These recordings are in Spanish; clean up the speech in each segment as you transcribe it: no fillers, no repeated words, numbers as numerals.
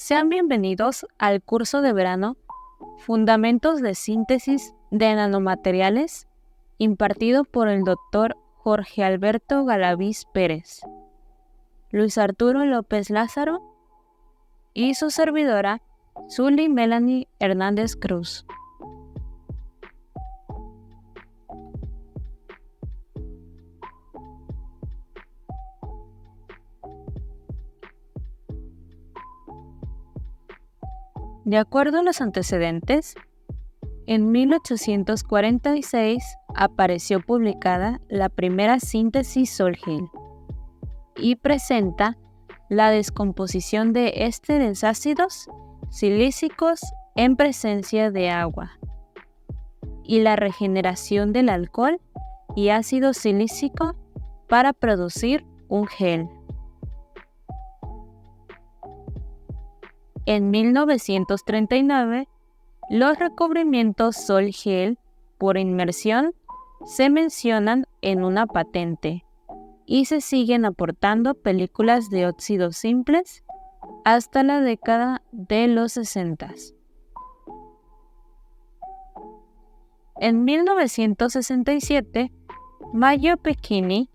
Sean bienvenidos al curso de verano Fundamentos de Síntesis de Nanomateriales, impartido por el Dr. Jorge Alberto Galaviz Pérez, Luis Arturo López Lázaro y su servidora, Zully Melanie Hernández Cruz. De acuerdo a los antecedentes, en 1846 apareció publicada la primera síntesis Sol-Gel y presenta la descomposición de ésteres ácidos silícicos en presencia de agua y la regeneración del alcohol y ácido silícico para producir un gel. En 1939, los recubrimientos Sol-Gel por inmersión se mencionan en una patente y se siguen aportando películas de óxidos simples hasta la década de los 60. En 1967, Mayo Pecchini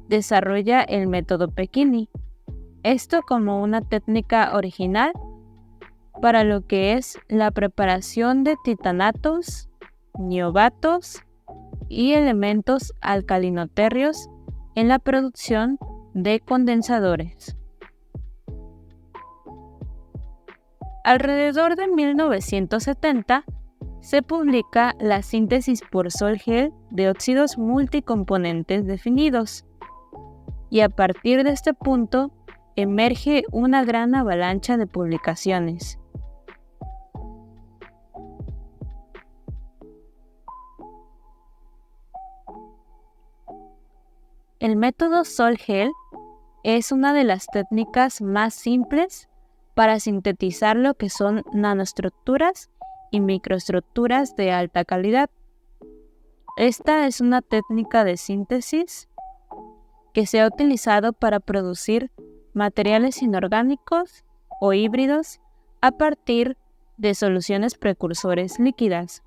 desarrolla el método Pecchini, esto como una técnica original para lo que es la preparación de titanatos, niobatos y elementos alcalinoterrios en la producción de condensadores. Alrededor de 1970 se publica la síntesis por Sol-Gel de óxidos multicomponentes definidos, y a partir de este punto emerge una gran avalancha de publicaciones. El método Sol-Gel es una de las técnicas más simples para sintetizar lo que son nanoestructuras y microestructuras de alta calidad. Esta es una técnica de síntesis que se ha utilizado para producir materiales inorgánicos o híbridos a partir de soluciones precursores líquidas.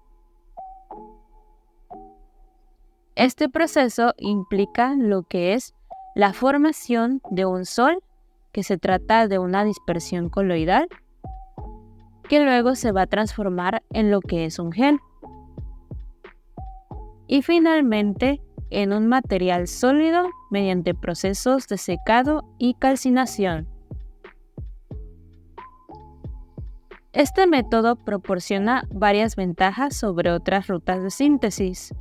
Este proceso implica lo que es la formación de un sol, que se trata de una dispersión coloidal, que luego se va a transformar en lo que es un gel. Y finalmente, en un material sólido mediante procesos de secado y calcinación. Este método proporciona varias ventajas sobre otras rutas de síntesis,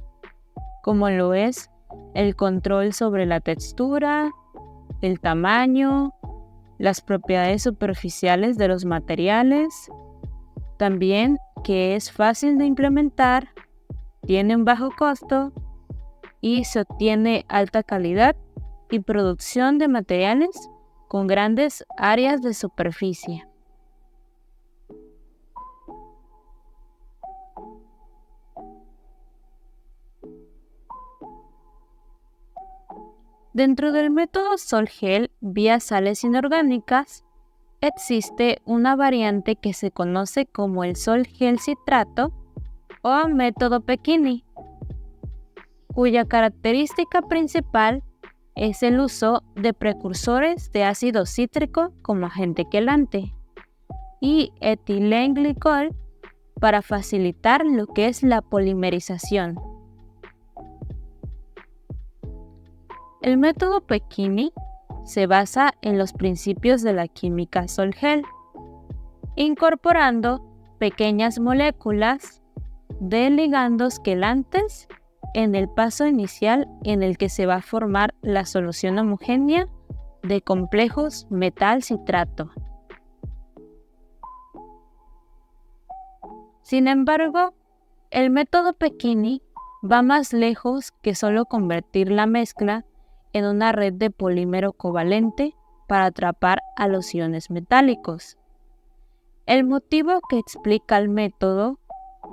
como lo es el control sobre la textura, el tamaño, las propiedades superficiales de los materiales, también que es fácil de implementar, tiene un bajo costo y se obtiene alta calidad y producción de materiales con grandes áreas de superficie. Dentro del método Sol-Gel vía sales inorgánicas, existe una variante que se conoce como el Sol-Gel citrato o método Pecchini, cuya característica principal es el uso de precursores de ácido cítrico como agente quelante y etilenglicol para facilitar lo que es la polimerización. El método Pecchini se basa en los principios de la química Sol-Gel, incorporando pequeñas moléculas de ligandos quelantes en el paso inicial en el que se va a formar la solución homogénea de complejos metal-citrato. Sin embargo, el método Pecchini va más lejos que solo convertir la mezcla en una red de polímero covalente para atrapar a los iones metálicos. El motivo que explica el método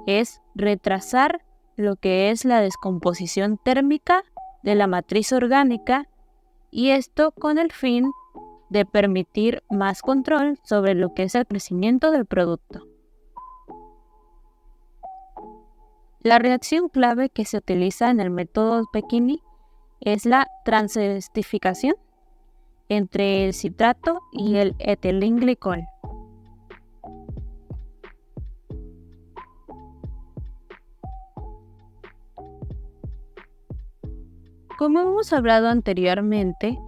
es retrasar lo que es la descomposición térmica de la matriz orgánica, y esto con el fin de permitir más control sobre lo que es el crecimiento del producto. La reacción clave que se utiliza en el método Pecchini es la transestificación entre el citrato y el etilenglicol. Como hemos hablado anteriormente,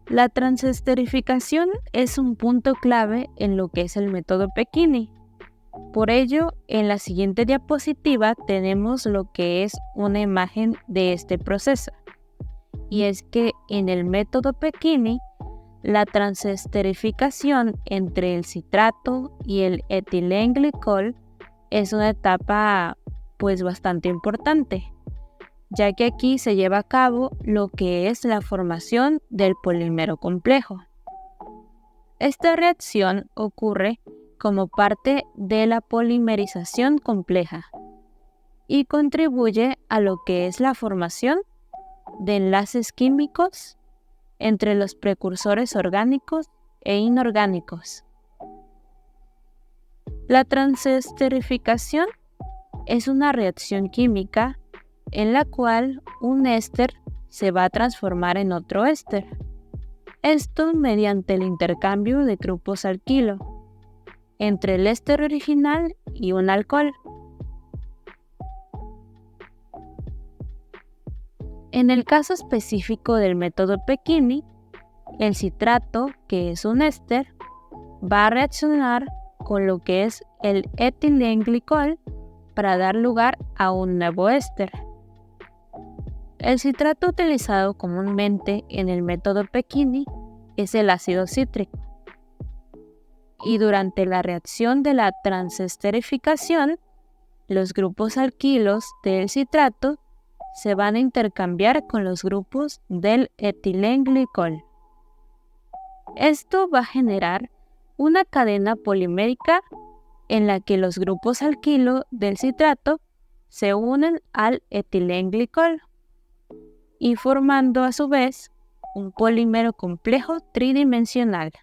la transesterificación es un punto clave en lo que es el método Pecchini. Por ello, en la siguiente diapositiva tenemos lo que es una imagen de este proceso. Y es que en el método Pecchini, la transesterificación entre el citrato y el etilenglicol es una etapa bastante importante, ya que aquí se lleva a cabo lo que es la formación del polímero complejo. Esta reacción ocurre como parte de la polimerización compleja y contribuye a lo que es la formación de enlaces químicos entre los precursores orgánicos e inorgánicos. La transesterificación es una reacción química en la cual un éster se va a transformar en otro éster. Esto mediante el intercambio de grupos alquilo entre el éster original y un alcohol. En el caso específico del método Pecchini, el citrato, que es un éster, va a reaccionar con lo que es el etilenglicol para dar lugar a un nuevo éster. El citrato utilizado comúnmente en el método Pecchini es el ácido cítrico. Y durante la reacción de la transesterificación, los grupos alquilos del citrato se van a intercambiar con los grupos del etilenglicol. Esto va a generar una cadena polimérica en la que los grupos alquilo del citrato se unen al etilenglicol y formando a su vez un polímero complejo tridimensional.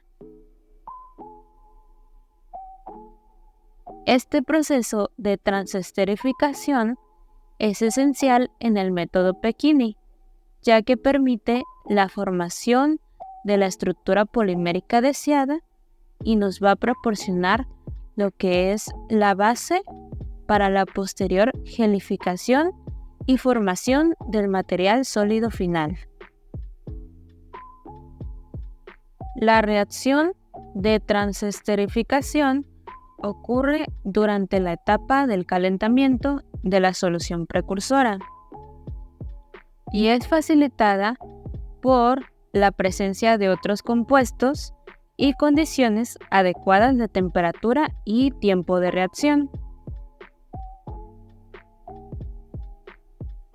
Este proceso de transesterificación es esencial en el método Pecchini, ya que permite la formación de la estructura polimérica deseada y nos va a proporcionar lo que es la base para la posterior gelificación y formación del material sólido final. La reacción de transesterificación ocurre durante la etapa del calentamiento de la solución precursora y es facilitada por la presencia de otros compuestos y condiciones adecuadas de temperatura y tiempo de reacción.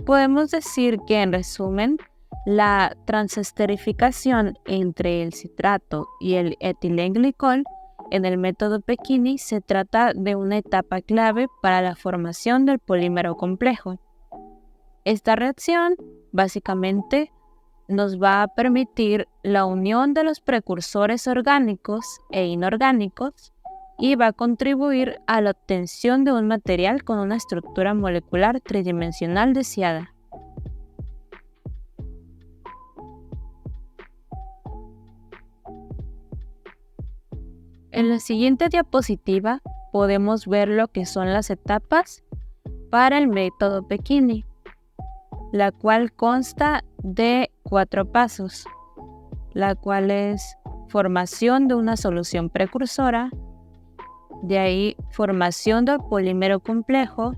Podemos decir que, en resumen, la transesterificación entre el citrato y el etilenglicol en el método Pecchini se trata de una etapa clave para la formación del polímero complejo. Esta reacción básicamente nos va a permitir la unión de los precursores orgánicos e inorgánicos y va a contribuir a la obtención de un material con una estructura molecular tridimensional deseada. En la siguiente diapositiva podemos ver lo que son las etapas para el método Pecchini, la cual consta de 4 pasos, la cual es formación de una solución precursora, de ahí formación del polímero complejo,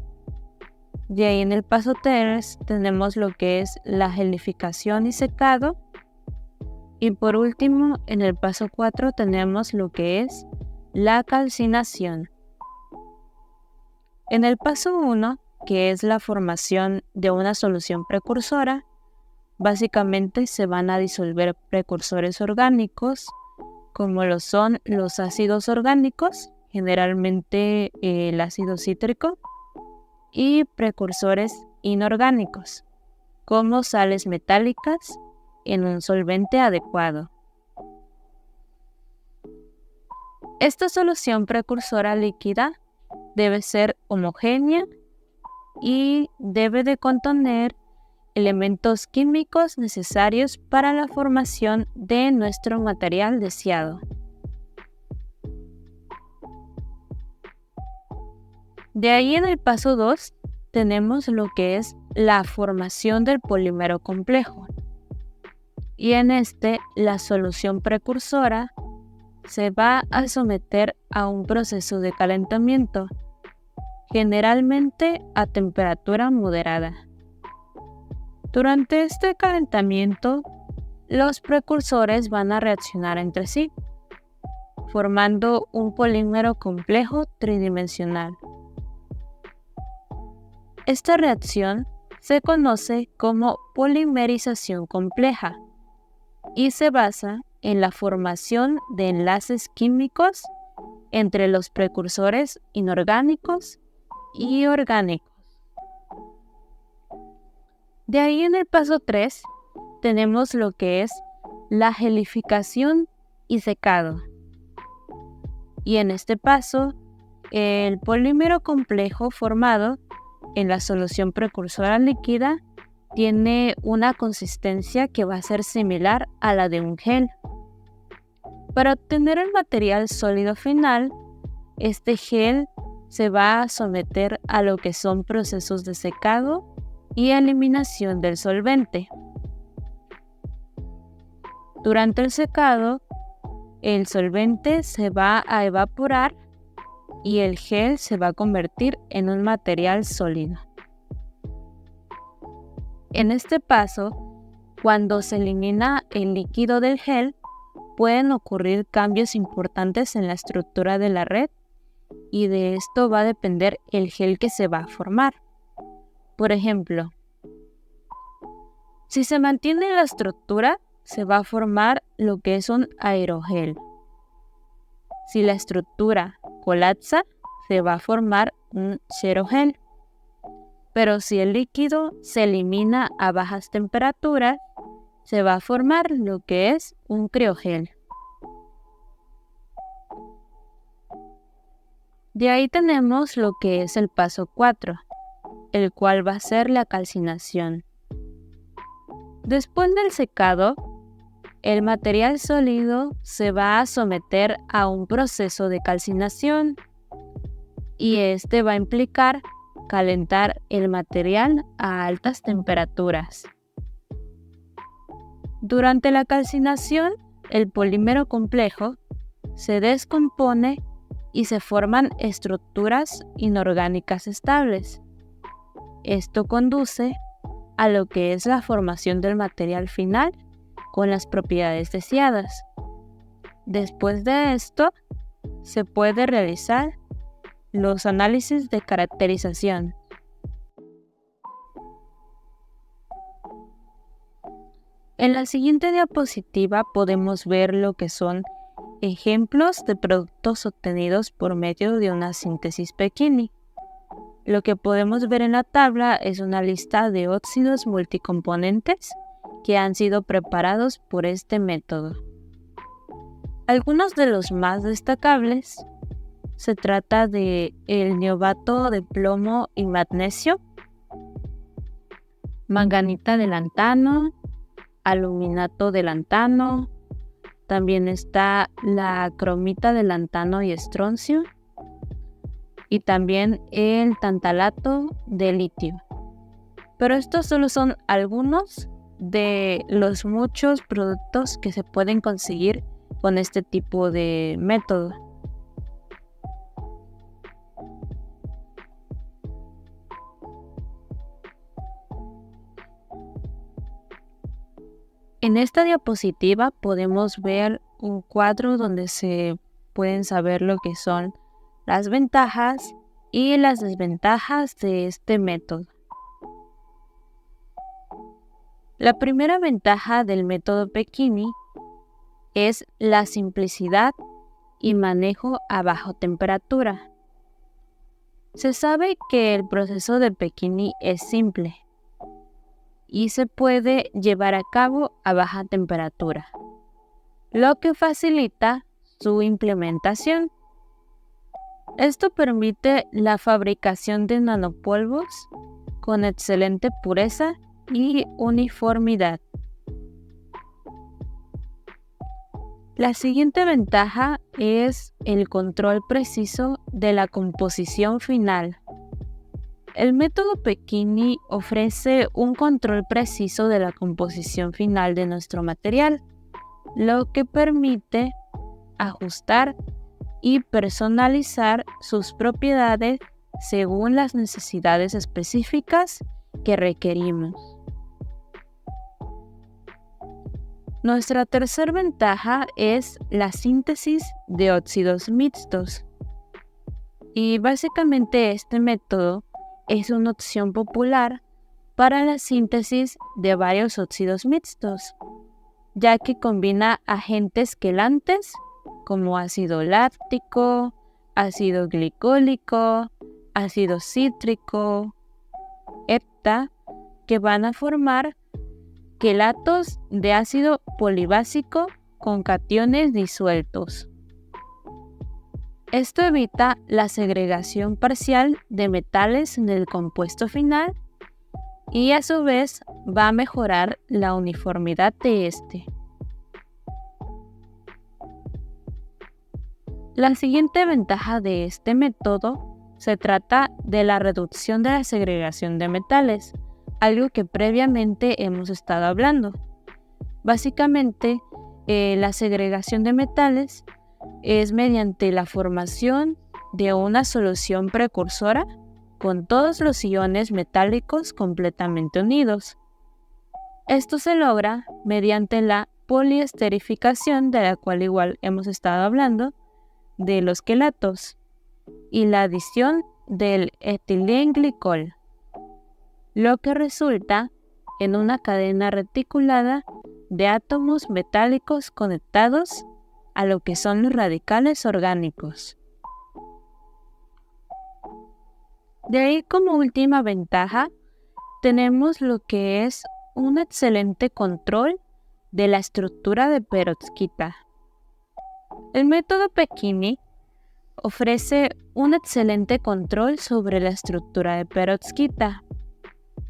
de ahí en el paso 3 tenemos lo que es la gelificación y secado, y por último en el paso 4 tenemos lo que es la calcinación. En el paso 1, que es la formación de una solución precursora, básicamente se van a disolver precursores orgánicos, como lo son los ácidos orgánicos, generalmente el ácido cítrico, y precursores inorgánicos, como sales metálicas, en un solvente adecuado. Esta solución precursora líquida debe ser homogénea y debe de contener elementos químicos necesarios para la formación de nuestro material deseado. De ahí en el paso 2 tenemos lo que es la formación del polímero complejo. Y en la solución precursora se va a someter a un proceso de calentamiento, generalmente a temperatura moderada. Durante este calentamiento, los precursores van a reaccionar entre sí, formando un polímero complejo tridimensional. Esta reacción se conoce como polimerización compleja y se basa en la formación de enlaces químicos entre los precursores inorgánicos y orgánicos. De ahí en el paso 3 tenemos lo que es la gelificación y secado. Y en este paso, el polímero complejo formado en la solución precursora líquida tiene una consistencia que va a ser similar a la de un gel. Para obtener el material sólido final, este gel se va a someter a lo que son procesos de secado y eliminación del solvente. Durante el secado, el solvente se va a evaporar y el gel se va a convertir en un material sólido. En este paso, cuando se elimina el líquido del gel, pueden ocurrir cambios importantes en la estructura de la red y de esto va a depender el gel que se va a formar. Por ejemplo, si se mantiene la estructura, se va a formar lo que es un aerogel. Si la estructura colapsa, se va a formar un xerogel. Pero si el líquido se elimina a bajas temperaturas, se va a formar lo que es un criogel. De ahí tenemos lo que es el paso 4, el cual va a ser la calcinación. Después del secado, el material sólido se va a someter a un proceso de calcinación y este va a implicar calentar el material a altas temperaturas. Durante la calcinación, el polímero complejo se descompone y se forman estructuras inorgánicas estables. Esto conduce a lo que es la formación del material final con las propiedades deseadas. Después de esto, se puede realizar los análisis de caracterización. En la siguiente diapositiva podemos ver lo que son ejemplos de productos obtenidos por medio de una síntesis Pechini. Lo que podemos ver en la tabla es una lista de óxidos multicomponentes que han sido preparados por este método. Algunos de los más destacables se trata de el niobato de plomo y magnesio, manganita de lantano, aluminato de lantano, también está la cromita de lantano y estroncio, y también el tantalato de litio. Pero estos solo son algunos de los muchos productos que se pueden conseguir con este tipo de método. En esta diapositiva podemos ver un cuadro donde se pueden saber lo que son las ventajas y las desventajas de este método. La primera ventaja del método Pechini es la simplicidad y manejo a baja temperatura. Se sabe que el proceso de Pechini es simple y se puede llevar a cabo a baja temperatura, lo que facilita su implementación. Esto permite la fabricación de nanopolvos con excelente pureza y uniformidad. La siguiente ventaja es el control preciso de la composición final. El método Pechini ofrece un control preciso de la composición final de nuestro material, lo que permite ajustar y personalizar sus propiedades según las necesidades específicas que requerimos. Nuestra tercera ventaja es la síntesis de óxidos mixtos. Y básicamente este método es una opción popular para la síntesis de varios óxidos mixtos, ya que combina agentes quelantes como ácido láctico, ácido glicólico, ácido cítrico, hepta, que van a formar quelatos de ácido polibásico con cationes disueltos. Esto evita la segregación parcial de metales en el compuesto final y a su vez va a mejorar la uniformidad de este. La siguiente ventaja de este método se trata de la reducción de la segregación de metales, algo que previamente hemos estado hablando. Básicamente, la segregación de metales es mediante la formación de una solución precursora con todos los iones metálicos completamente unidos. Esto se logra mediante la poliesterificación, de la cual igual hemos estado hablando, de los quelatos y la adición del etilenglicol, lo que resulta en una cadena reticulada de átomos metálicos conectados a lo que son los radicales orgánicos. De ahí, como última ventaja, tenemos lo que es un excelente control de la estructura de perovskita. El método Pechini ofrece un excelente control sobre la estructura de perovskita,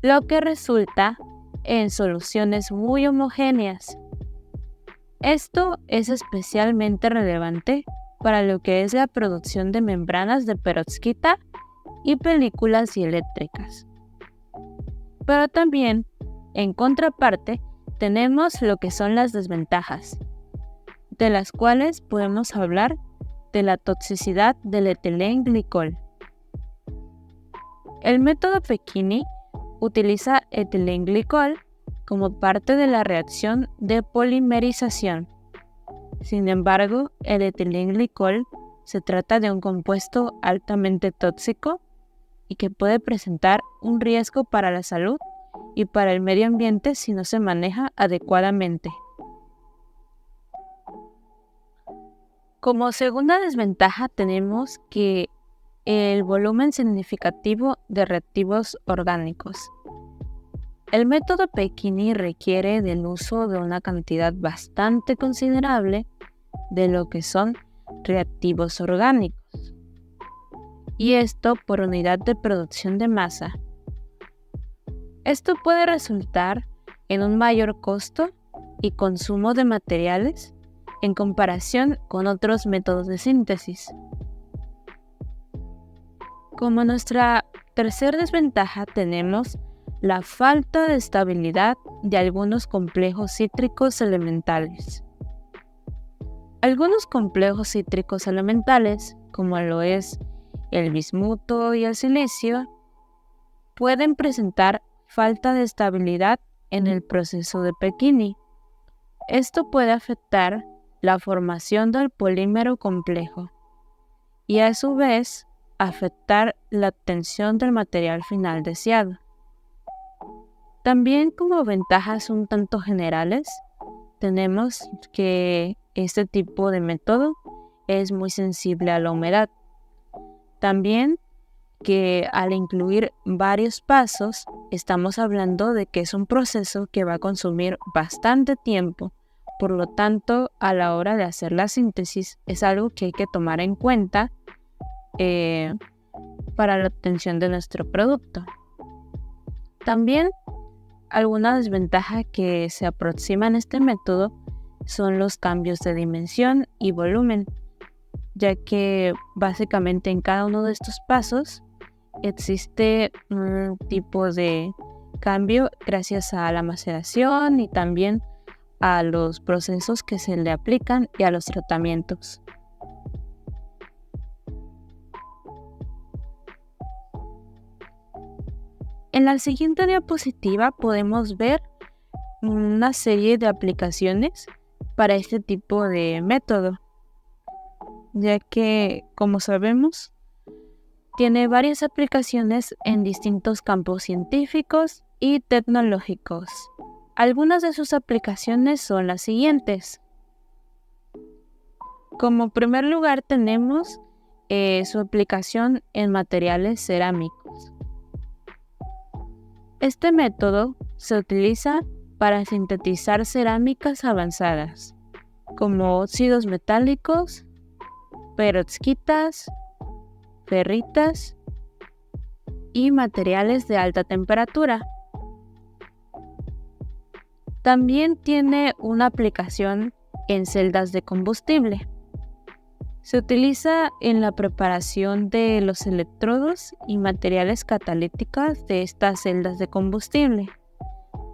lo que resulta en soluciones muy homogéneas. Esto es especialmente relevante para lo que es la producción de membranas de perovskita y películas dieléctricas. Pero también, en contraparte, tenemos lo que son las desventajas, de las cuales podemos hablar de la toxicidad del etilenglicol. El método Pechini utiliza etilenglicol como parte de la reacción de polimerización. Sin embargo, el etilenglicol se trata de un compuesto altamente tóxico y que puede presentar un riesgo para la salud y para el medio ambiente si no se maneja adecuadamente. Como segunda desventaja tenemos que el volumen significativo de reactivos orgánicos. El método Pechini requiere del uso de una cantidad bastante considerable de lo que son reactivos orgánicos, y esto por unidad de producción de masa. Esto puede resultar en un mayor costo y consumo de materiales en comparación con otros métodos de síntesis. Como nuestra tercera desventaja tenemos la falta de estabilidad de algunos complejos cítricos elementales. Algunos complejos cítricos elementales, como lo es el bismuto y el silicio, pueden presentar falta de estabilidad en el proceso de Pechini. Esto puede afectar la formación del polímero complejo y a su vez afectar la obtención del material final deseado. También, como ventajas un tanto generales, tenemos que este tipo de método es muy sensible a la humedad. También que al incluir varios pasos, estamos hablando de que es un proceso que va a consumir bastante tiempo, Por lo tanto, a la hora de hacer la síntesis es algo que hay que tomar en cuenta para la obtención de nuestro producto. También alguna desventaja que se aproxima en este método son los cambios de dimensión y volumen, ya que básicamente en cada uno de estos pasos existe un tipo de cambio gracias a la maceración y también a los procesos que se le aplican y a los tratamientos. En la siguiente diapositiva podemos ver una serie de aplicaciones para este tipo de método, ya que, como sabemos, tiene varias aplicaciones en distintos campos científicos y tecnológicos. Algunas de sus aplicaciones son las siguientes. Como primer lugar tenemos su aplicación en materiales cerámicos. Este método se utiliza para sintetizar cerámicas avanzadas, como óxidos metálicos, perovskitas, ferritas y materiales de alta temperatura. También tiene una aplicación en celdas de combustible. Se utiliza en la preparación de los electrodos y materiales catalíticos de estas celdas de combustible.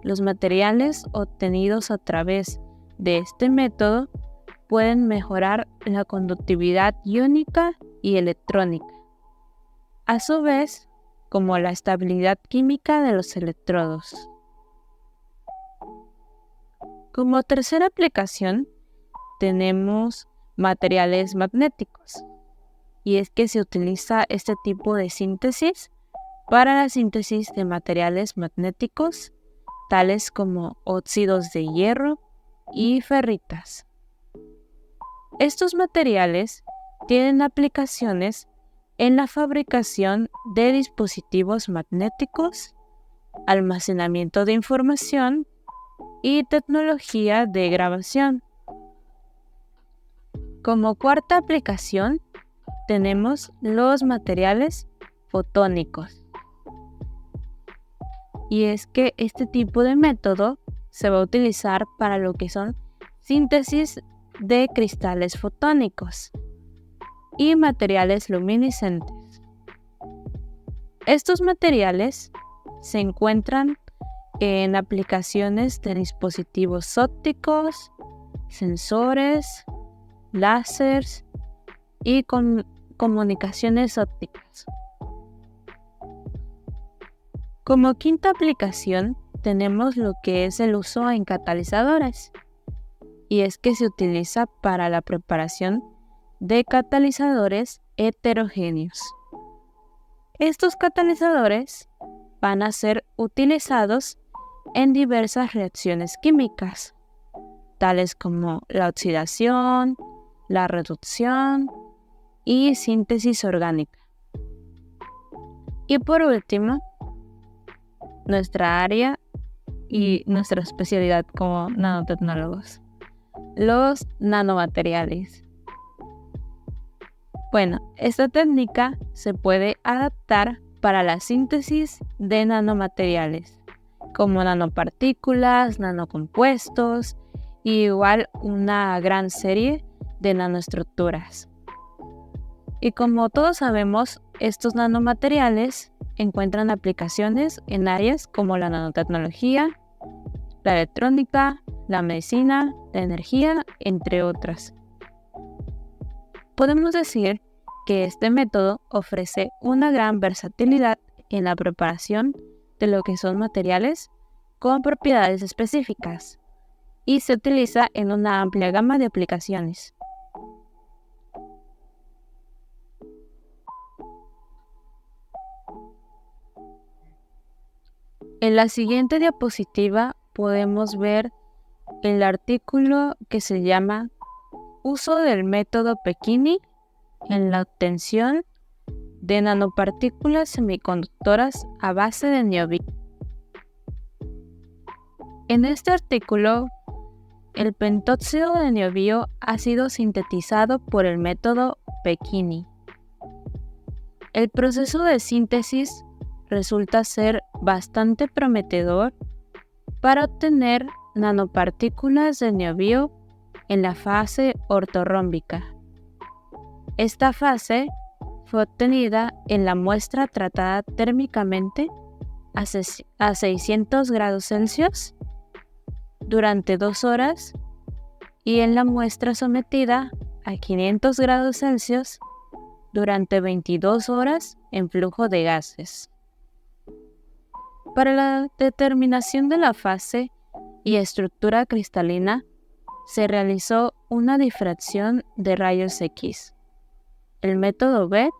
Los materiales obtenidos a través de este método pueden mejorar la conductividad iónica y electrónica, a su vez como la estabilidad química de los electrodos. Como tercera aplicación tenemos materiales magnéticos, y es que se utiliza este tipo de síntesis para la síntesis de materiales magnéticos tales como óxidos de hierro y ferritas. Estos materiales tienen aplicaciones en la fabricación de dispositivos magnéticos, almacenamiento de información y tecnología de grabación. Como cuarta aplicación tenemos los materiales fotónicos. Y es que este tipo de método se va a utilizar para lo que son síntesis de cristales fotónicos y materiales luminiscentes. Estos materiales se encuentran en aplicaciones de dispositivos ópticos, sensores, láseres y comunicaciones ópticas. Como quinta aplicación tenemos lo que es el uso en catalizadores, y es que se utiliza para la preparación de catalizadores heterogéneos. Estos catalizadores van a ser utilizados en diversas reacciones químicas, tales como la oxidación, la reducción y síntesis orgánica. Y por último, nuestra área y nuestra especialidad como nanotecnólogos, los nanomateriales. Bueno, esta técnica se puede adaptar para la síntesis de nanomateriales, como nanopartículas, nanocompuestos y igual una gran serie de nanoestructuras. Y como todos sabemos, estos nanomateriales encuentran aplicaciones en áreas como la nanotecnología, la electrónica, la medicina, la energía, entre otras. Podemos decir que este método ofrece una gran versatilidad en la preparación de lo que son materiales con propiedades específicas y se utiliza en una amplia gama de aplicaciones. En la siguiente diapositiva podemos ver el artículo que se llama Uso del método Pechini en la obtención de nanopartículas semiconductoras a base de niobio. En este artículo el pentóxido de niobio ha sido sintetizado por el método Pecchini. El proceso de síntesis resulta ser bastante prometedor para obtener nanopartículas de niobio en la fase ortorrómbica. Esta fase fue obtenida en la muestra tratada térmicamente a 600 grados Celsius durante 2 horas y en la muestra sometida a 500 grados Celsius durante 22 horas en flujo de gases. Para la determinación de la fase y estructura cristalina, se realizó una difracción de rayos X. El método BET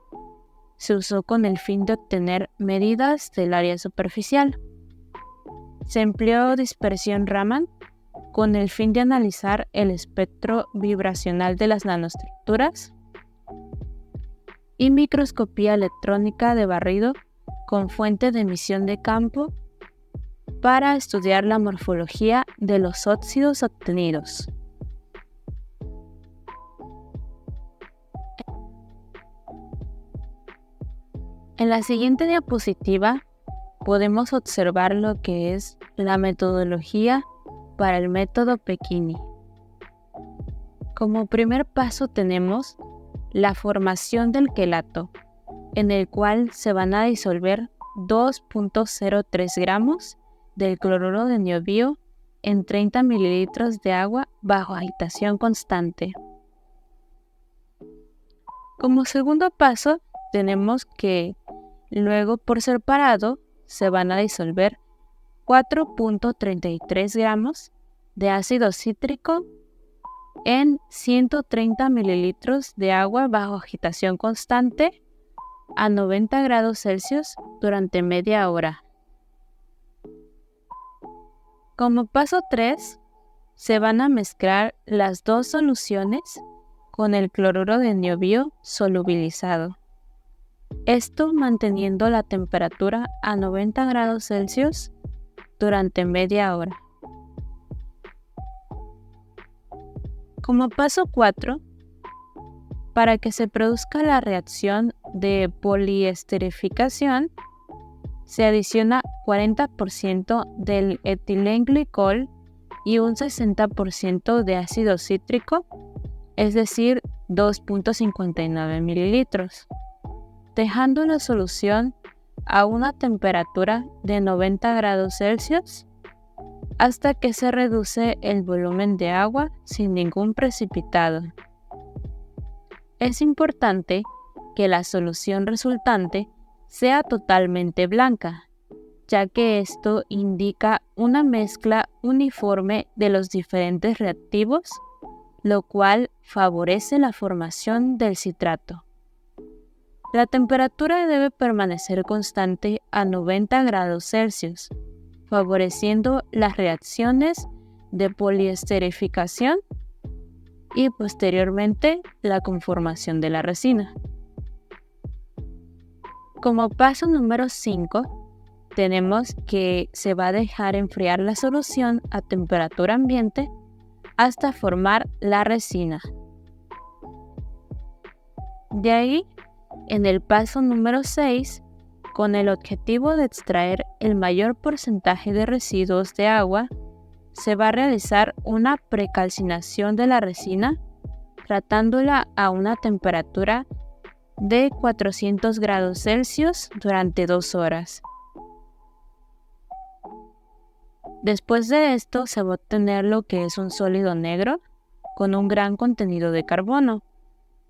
se usó con el fin de obtener medidas del área superficial. Se empleó dispersión Raman con el fin de analizar el espectro vibracional de las nanoestructuras y microscopía electrónica de barrido con fuente de emisión de campo para estudiar la morfología de los óxidos obtenidos. En la siguiente diapositiva podemos observar lo que es la metodología para el método Pecchini. Como primer paso tenemos la formación del quelato, en el cual se van a disolver 2.03 gramos del cloruro de niobio en 30 mililitros de agua bajo agitación constante. Como segundo paso tenemos que luego por separado se van a disolver 4.33 gramos de ácido cítrico en 130 mililitros de agua bajo agitación constante a 90 grados Celsius durante media hora. Como paso 3, se van a mezclar las dos soluciones con el cloruro de niobio solubilizado. Esto manteniendo la temperatura a 90 grados Celsius durante media hora. Como paso 4, para que se produzca la reacción de poliesterificación, se adiciona 40% del etilenglicol y un 60% de ácido cítrico, es decir, 2.59 mililitros, dejando la solución a una temperatura de 90 grados Celsius hasta que se reduce el volumen de agua sin ningún precipitado. Es importante que la solución resultante sea totalmente blanca, ya que esto indica una mezcla uniforme de los diferentes reactivos, lo cual favorece la formación del citrato. La temperatura debe permanecer constante a 90 grados Celsius, favoreciendo las reacciones de poliesterificación y posteriormente la conformación de la resina. Como paso número 5, tenemos que se va a dejar enfriar la solución a temperatura ambiente hasta formar la resina. De ahí, en el paso número 6, con el objetivo de extraer el mayor porcentaje de residuos de agua, se va a realizar una precalcinación de la resina, tratándola a una temperatura de 400 grados Celsius durante 2 horas. Después de esto se va a obtener lo que es un sólido negro con un gran contenido de carbono,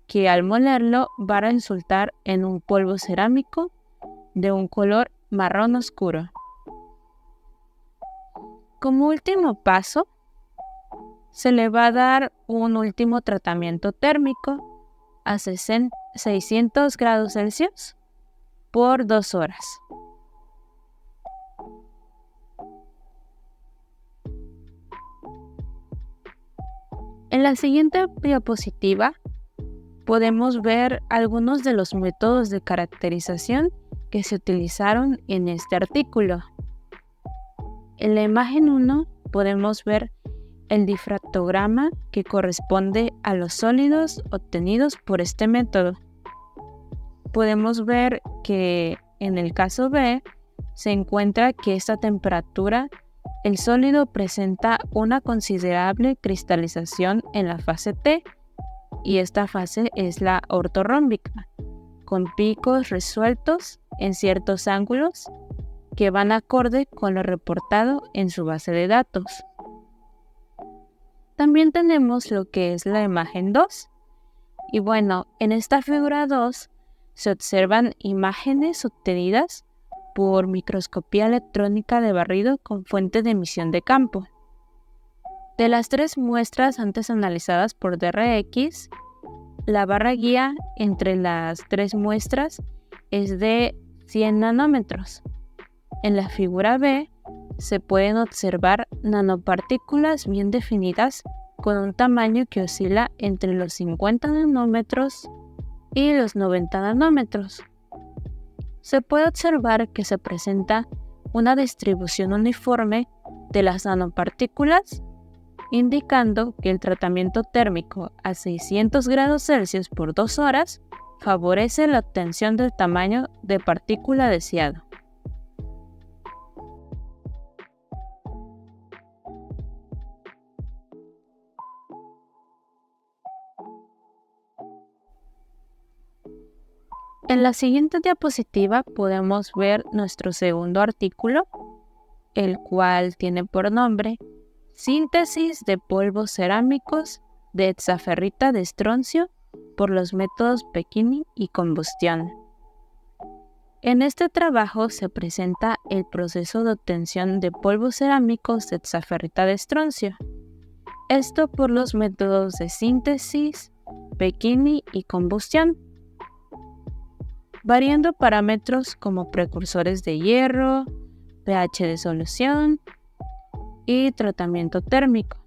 que al molerlo va a resultar en un polvo cerámico de un color marrón oscuro. Como último paso, se le va a dar un último tratamiento térmico a 600 grados Celsius por 2 horas. En la siguiente diapositiva podemos ver algunos de los métodos de caracterización que se utilizaron en este artículo. En la imagen 1 podemos ver el difractograma que corresponde a los sólidos obtenidos por este método. Podemos ver que en el caso B se encuentra que esta temperatura el sólido presenta una considerable cristalización en la fase T, y esta fase es la ortorrómbica, con picos resueltos en ciertos ángulos que van acorde con lo reportado en su base de datos. También tenemos lo que es la imagen 2. Y bueno, en esta figura 2 se observan imágenes obtenidas por microscopía electrónica de barrido con fuente de emisión de campo. De las 3 muestras antes analizadas por DRX, la barra guía entre las 3 muestras es de 100 nanómetros. En la figura B se pueden observar nanopartículas bien definidas con un tamaño que oscila entre los 50 nanómetros y los 90 nanómetros. Se puede observar que se presenta una distribución uniforme de las nanopartículas, indicando que el tratamiento térmico a 600 grados Celsius por 2 horas favorece la obtención del tamaño de partícula deseado. En la siguiente diapositiva podemos ver nuestro segundo artículo, el cual tiene por nombre Síntesis de polvos cerámicos de hexaferrita de estroncio por los métodos Pechini y combustión. En este trabajo se presenta el proceso de obtención de polvos cerámicos de hexaferrita de estroncio, esto por los métodos de síntesis, Pechini y combustión, variando parámetros como precursores de hierro, pH de solución y tratamiento térmico.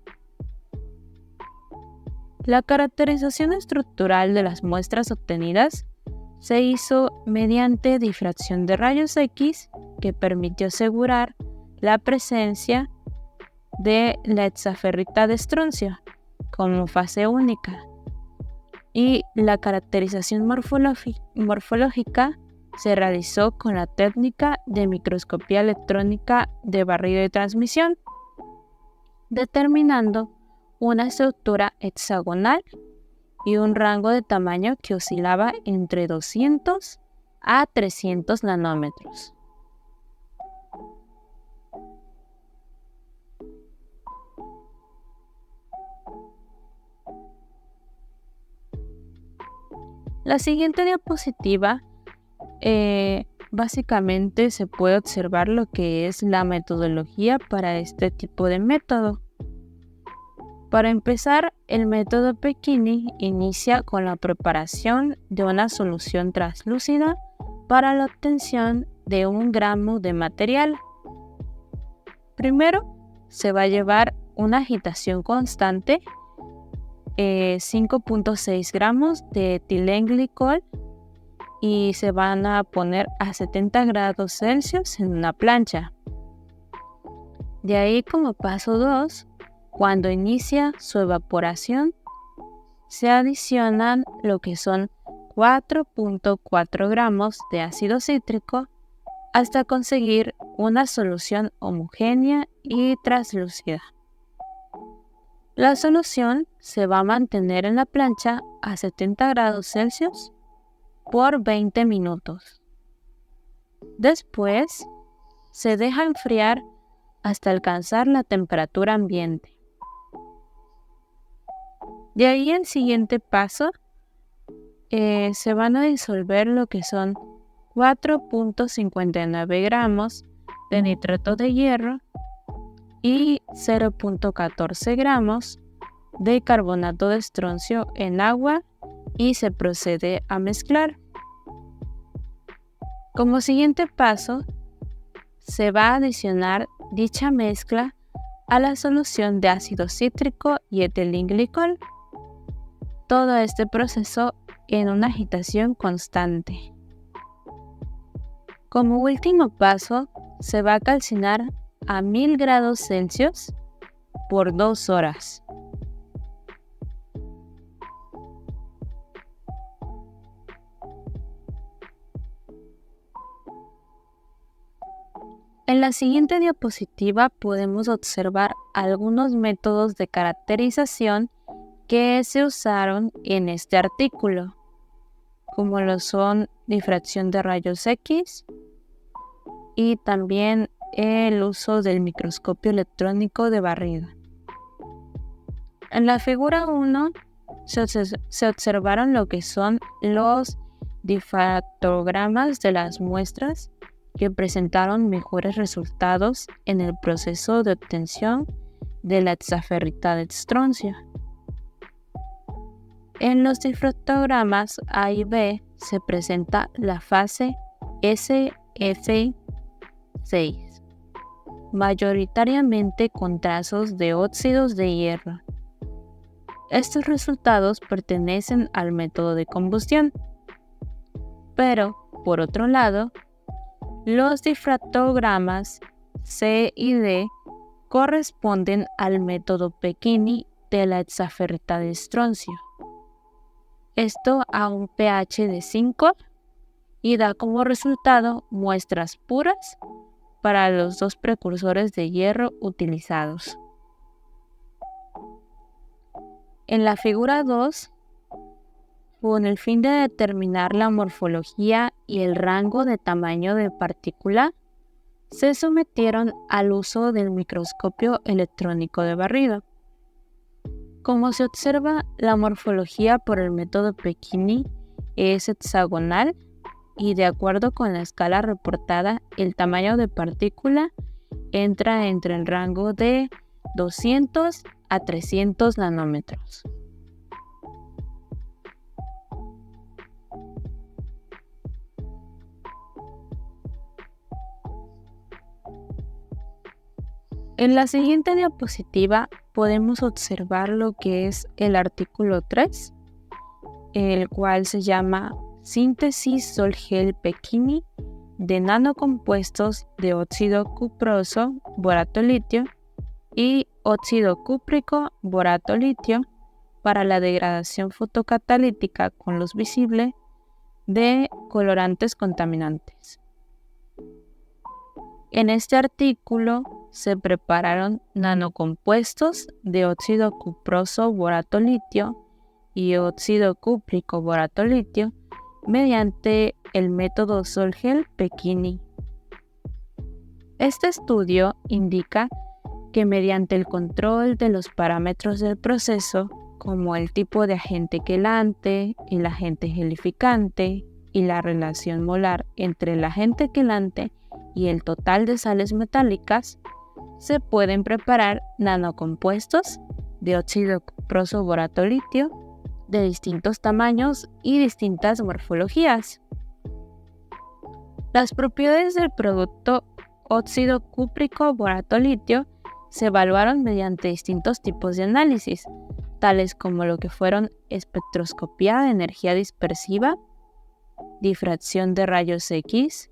La caracterización estructural de las muestras obtenidas se hizo mediante difracción de rayos X, que permitió asegurar la presencia de la hexaferrita de estroncio como fase única, y la caracterización morfológica se realizó con la técnica de microscopía electrónica de barrido y transmisión, determinando una estructura hexagonal y un rango de tamaño que oscilaba entre 200 a 300 nanómetros. La siguiente diapositiva básicamente se puede observar lo que es la metodología para este tipo de método. Para empezar, el método Pechini inicia con la preparación de una solución translúcida para la obtención de 1 gramo de material. Primero, se va a llevar una agitación constante, 5.6 gramos de etilenglicol, y se van a poner a 70 grados Celsius en una plancha. De ahí, como paso 2, cuando inicia su evaporación, se adicionan lo que son 4.4 gramos de ácido cítrico hasta conseguir una solución homogénea y translúcida. La solución se va a mantener en la plancha a 70 grados Celsius por 20 minutos. Después, se deja enfriar hasta alcanzar la temperatura ambiente. De ahí, el siguiente paso, se van a disolver lo que son 4.59 gramos de nitrato de hierro y 0.14 gramos de carbonato de estroncio en agua, y se procede a mezclar. Como siguiente paso, se va a adicionar dicha mezcla a la solución de ácido cítrico y etilenglicol. Todo este proceso en una agitación constante. Como último paso, se va a calcinar a 1000 grados Celsius por 2 horas. En la siguiente diapositiva podemos observar algunos métodos de caracterización que se usaron en este artículo, como lo son difracción de rayos X y también el uso del microscopio electrónico de barrido. En la figura 1 se observaron lo que son los difractogramas de las muestras que presentaron mejores resultados en el proceso de obtención de la hexaferrita de estroncio. En los difractogramas A y B se presenta la fase SF6, mayoritariamente con trazos de óxidos de hierro. Estos resultados pertenecen al método de combustión, pero, por otro lado, los difractogramas C y D corresponden al método Pechini de la hexaferrita de estroncio. Esto a un pH de 5 y da como resultado muestras puras para los dos precursores de hierro utilizados. En la figura 2, con el fin de determinar la morfología y el rango de tamaño de partícula, se sometieron al uso del microscopio electrónico de barrido. Como se observa, la morfología por el método Pechini es hexagonal y, de acuerdo con la escala reportada, el tamaño de partícula entra entre el rango de 200 a 300 nanómetros. En la siguiente diapositiva podemos observar lo que es el artículo 3, el cual se llama Síntesis Sol-Gel Pechini de nanocompuestos de óxido cuproso borato-litio y óxido cúprico borato-litio para la degradación fotocatalítica con luz visible de colorantes contaminantes. En este artículo se prepararon nanocompuestos de óxido cuproso borato-litio y óxido cúprico borato-litio mediante el método Sol-Gel Pechini. Este estudio indica que mediante el control de los parámetros del proceso, como el tipo de agente quelante, el agente gelificante y la relación molar entre el agente quelante y el total de sales metálicas, se pueden preparar nanocompuestos de óxido cuproso borato-litio de distintos tamaños y distintas morfologías. Las propiedades del producto óxido cúprico borato-litio se evaluaron mediante distintos tipos de análisis, tales como lo que fueron espectroscopía de energía dispersiva, difracción de rayos X,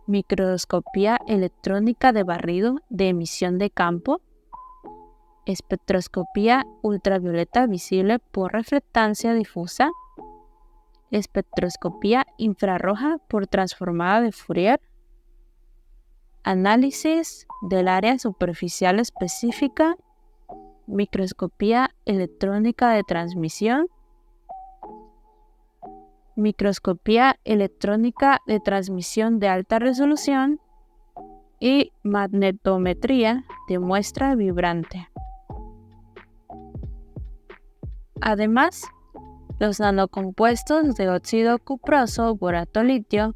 microscopía electrónica de barrido de emisión de campo, espectroscopía ultravioleta visible por reflectancia difusa, espectroscopía infrarroja por transformada de Fourier, análisis del área superficial específica, microscopía electrónica de transmisión, microscopía electrónica de transmisión de alta resolución y magnetometría de muestra vibrante. Además, los nanocompuestos de óxido cuproso borato-litio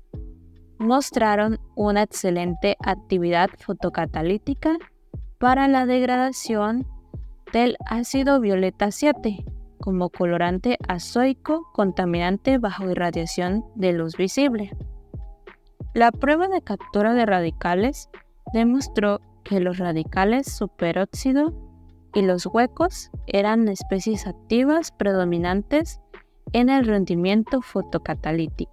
mostraron una excelente actividad fotocatalítica para la degradación del ácido violeta 7 como colorante azoico contaminante bajo irradiación de luz visible. La prueba de captura de radicales demostró que los radicales superóxido y los huecos eran especies activas predominantes en el rendimiento fotocatalítico.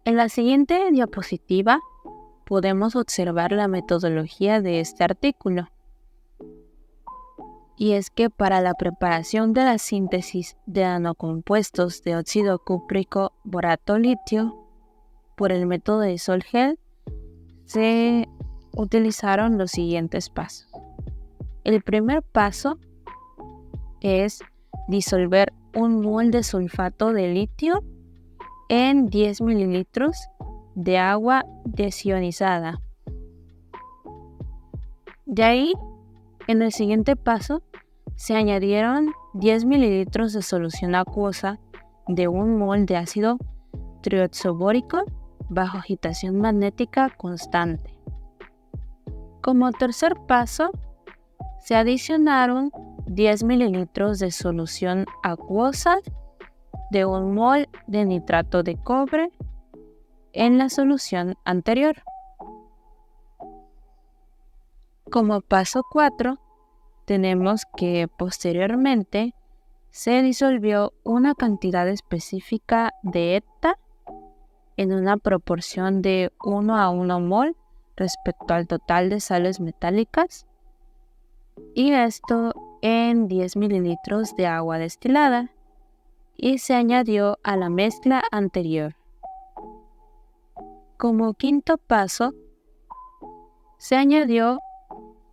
En la siguiente diapositiva podemos observar la metodología de este artículo. Y es que para la preparación de la síntesis de nanocompuestos de óxido cúprico borato litio por el método de Sol-Gel se utilizaron los siguientes pasos. El primer paso es disolver 1 mol de sulfato de litio en 10 mililitros de agua desionizada. De ahí, en el siguiente paso, se añadieron 10 mililitros de solución acuosa de 1 mol de ácido trioxobórico bajo agitación magnética constante. Como tercer paso, se adicionaron 10 mililitros de solución acuosa de 1 mol de nitrato de cobre en la solución anterior. Como paso 4, tenemos que posteriormente se disolvió una cantidad específica de ETA en una proporción de 1 a 1 mol respecto al total de sales metálicas, y esto en 10 mililitros de agua destilada, y se añadió a la mezcla anterior. Como quinto paso, se añadió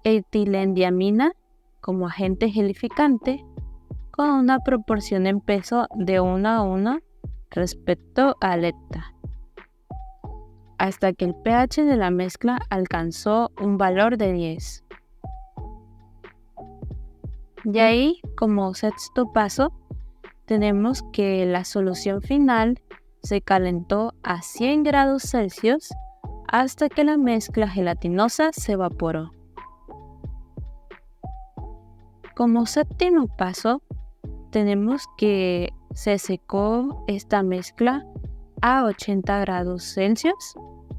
etilendiamina como agente gelificante con una proporción en peso de 1 a 1 respecto al ETA, hasta que el pH de la mezcla alcanzó un valor de 10. De ahí, como sexto paso, tenemos que la solución final se calentó a 100 grados Celsius hasta que la mezcla gelatinosa se evaporó. Como séptimo paso, tenemos que se secó esta mezcla a 80 grados Celsius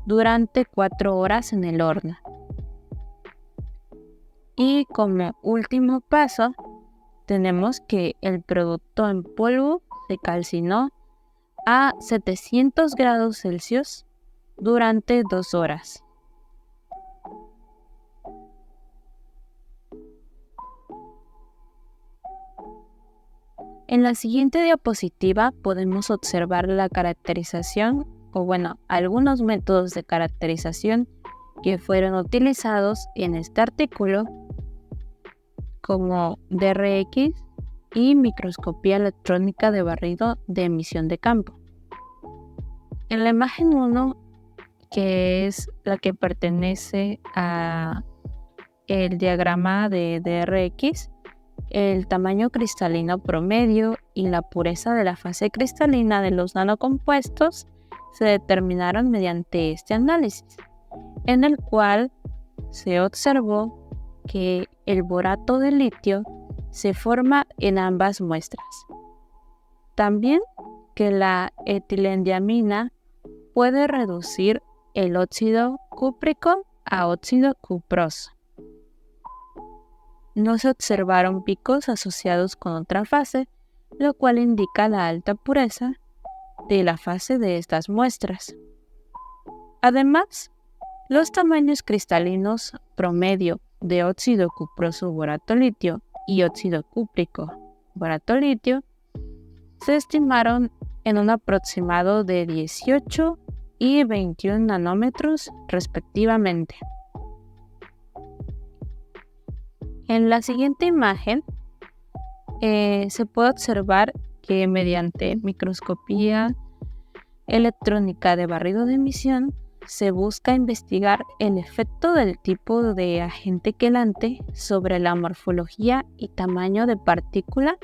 durante 4 horas en el horno. Y como último paso, tenemos que el producto en polvo se calcinó a 700 grados Celsius durante 2 horas. En la siguiente diapositiva podemos observar la caracterización, algunos métodos de caracterización que fueron utilizados en este artículo, como DRX y microscopía electrónica de barrido de emisión de campo. En la imagen 1, que es la que pertenece a el diagrama de DRX, el tamaño cristalino promedio y la pureza de la fase cristalina de los nanocompuestos se determinaron mediante este análisis, en el cual se observó que el borato de litio se forma en ambas muestras. También que la etilendiamina puede reducir el óxido cúprico a óxido cuproso. No se observaron picos asociados con otra fase, lo cual indica la alta pureza de la fase de estas muestras. Además, los tamaños cristalinos promedio de óxido cuproso borato litio y óxido cúprico borato litio se estimaron en un aproximado de 18 y 21 nanómetros respectivamente. En la siguiente imagen se puede observar que mediante microscopía electrónica de barrido de emisión se busca investigar el efecto del tipo de agente quelante sobre la morfología y tamaño de partícula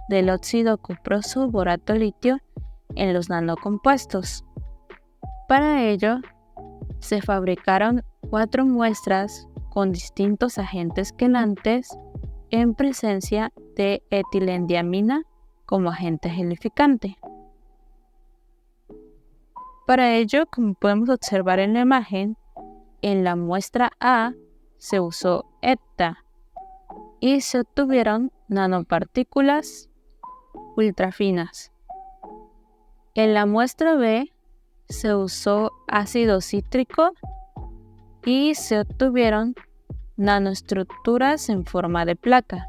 del óxido cuproso borato litio en los nanocompuestos. Para ello, se fabricaron 4 muestras con distintos agentes quelantes en presencia de etilendiamina como agente gelificante. Para ello, como podemos observar en la imagen, en la muestra A se usó ETA y se obtuvieron nanopartículas ultrafinas. En la muestra B se usó ácido cítrico y se obtuvieron nanoestructuras en forma de placa.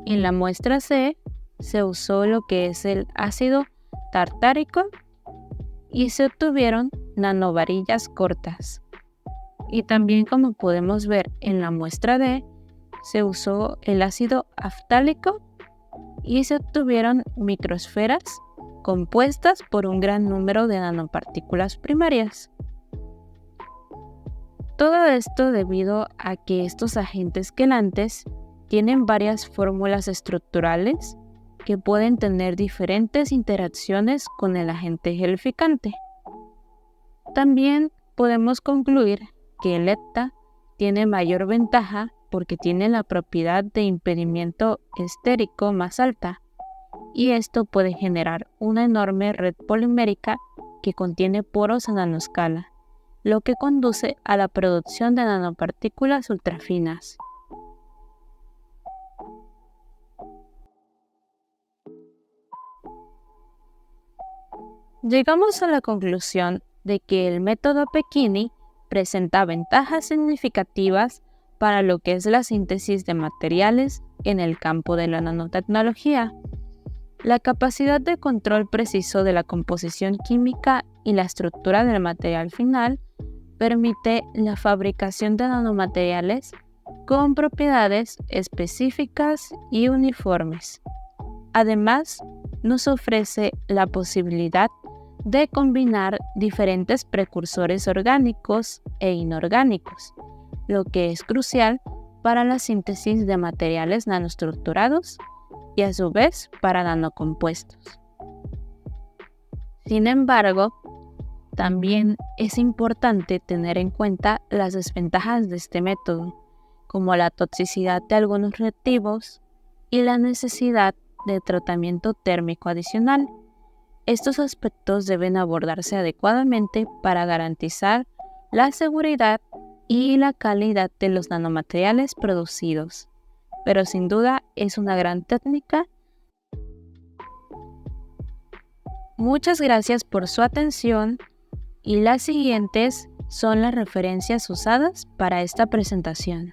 En la muestra C se usó lo que es el ácido tartárico y se obtuvieron nanovarillas cortas. Y también, como podemos ver en la muestra D, se usó el ácido aftálico y se obtuvieron microesferas compuestas por un gran número de nanopartículas primarias. Todo esto debido a que estos agentes quelantes tienen varias fórmulas estructurales que pueden tener diferentes interacciones con el agente gelificante. También podemos concluir que el EPTA tiene mayor ventaja porque tiene la propiedad de impedimento estérico más alta, y esto puede generar una enorme red polimérica que contiene poros a nanoscala, lo que conduce a la producción de nanopartículas ultrafinas. Llegamos a la conclusión de que el método Pechini presenta ventajas significativas para lo que es la síntesis de materiales en el campo de la nanotecnología. La capacidad de control preciso de la composición química y la estructura del material final permite la fabricación de nanomateriales con propiedades específicas y uniformes. Además, nos ofrece la posibilidad de combinar diferentes precursores orgánicos e inorgánicos, lo que es crucial para la síntesis de materiales nanoestructurados y a su vez para nanocompuestos. Sin embargo, también es importante tener en cuenta las desventajas de este método, como la toxicidad de algunos reactivos y la necesidad de tratamiento térmico adicional. Estos aspectos deben abordarse adecuadamente para garantizar la seguridad y la calidad de los nanomateriales producidos, pero sin duda es una gran técnica. Muchas gracias por su atención y las siguientes son las referencias usadas para esta presentación.